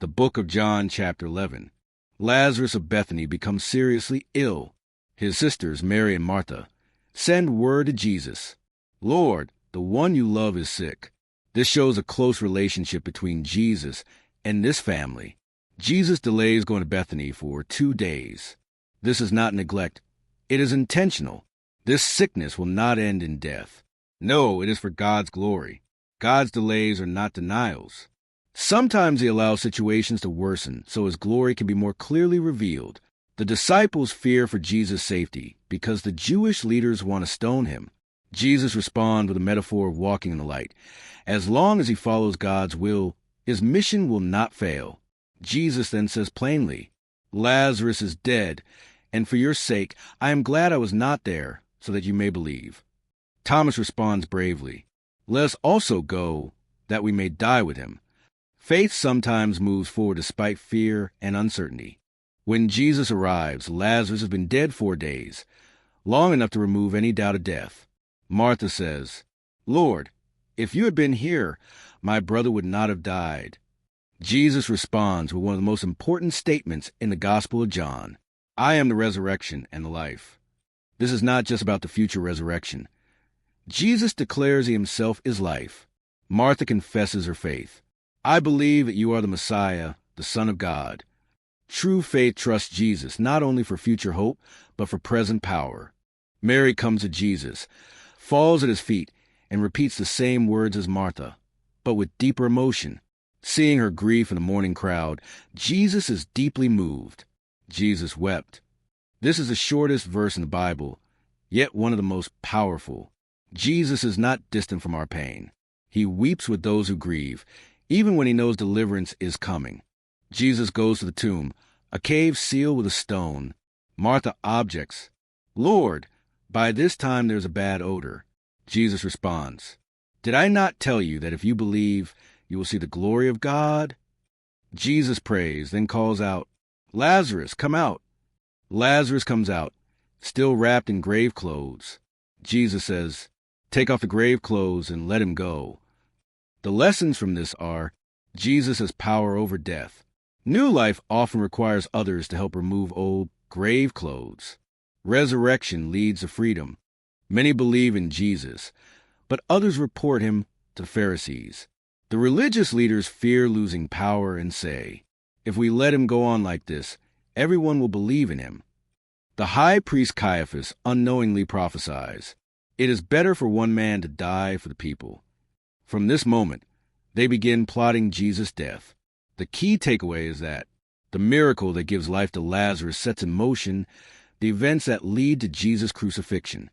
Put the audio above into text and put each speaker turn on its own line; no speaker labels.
The book of John, chapter 11. Lazarus of Bethany becomes seriously ill. His sisters, Mary and Martha, send word to Jesus, "Lord, the one you love is sick." This shows a close relationship between Jesus and this family. Jesus delays going to Bethany for 2 days. This is not neglect. It is intentional. This sickness will not end in death. No, it is for God's glory. God's delays are not denials. Sometimes he allows situations to worsen so his glory can be more clearly revealed. The disciples fear for Jesus' safety because the Jewish leaders want to stone him. Jesus responds with a metaphor of walking in the light. As long as he follows God's will, his mission will not fail. Jesus then says plainly, "Lazarus is dead, and for your sake I am glad I was not there, so that you may believe." Thomas responds bravely, "Let us also go, that we may die with him." Faith sometimes moves forward despite fear and uncertainty. When Jesus arrives, Lazarus has been dead 4 days, long enough to remove any doubt of death. Martha says, "Lord, if you had been here, my brother would not have died." Jesus responds with one of the most important statements in the Gospel of John, "I am the resurrection and the life." This is not just about the future resurrection. Jesus declares he himself is life. Martha confesses her faith. "I believe that you are the Messiah, the Son of God." True faith trusts Jesus not only for future hope, but for present power. Mary comes to Jesus, falls at his feet, and repeats the same words as Martha, but with deeper emotion. Seeing her grief in the mourning crowd, Jesus is deeply moved. Jesus wept. This is the shortest verse in the Bible, yet one of the most powerful. Jesus is not distant from our pain. He weeps with those who grieve, even when he knows deliverance is coming. Jesus goes to the tomb, a cave sealed with a stone. Martha objects, "Lord, by this time there's a bad odor." Jesus responds, "Did I not tell you that if you believe, you will see the glory of God?" Jesus prays, then calls out, "Lazarus, come out." Lazarus comes out, still wrapped in grave clothes. Jesus says, "Take off the grave clothes and let him go." The lessons from this are, Jesus has power over death. New life often requires others to help remove old grave clothes. Resurrection leads to freedom. Many believe in Jesus, but others report him to Pharisees. The religious leaders fear losing power and say, "If we let him go on like this, everyone will believe in him." The high priest Caiaphas unknowingly prophesies, "It is better for one man to die for the people." From this moment, they begin plotting Jesus' death. The key takeaway is that the miracle that gives life to Lazarus sets in motion the events that lead to Jesus' crucifixion.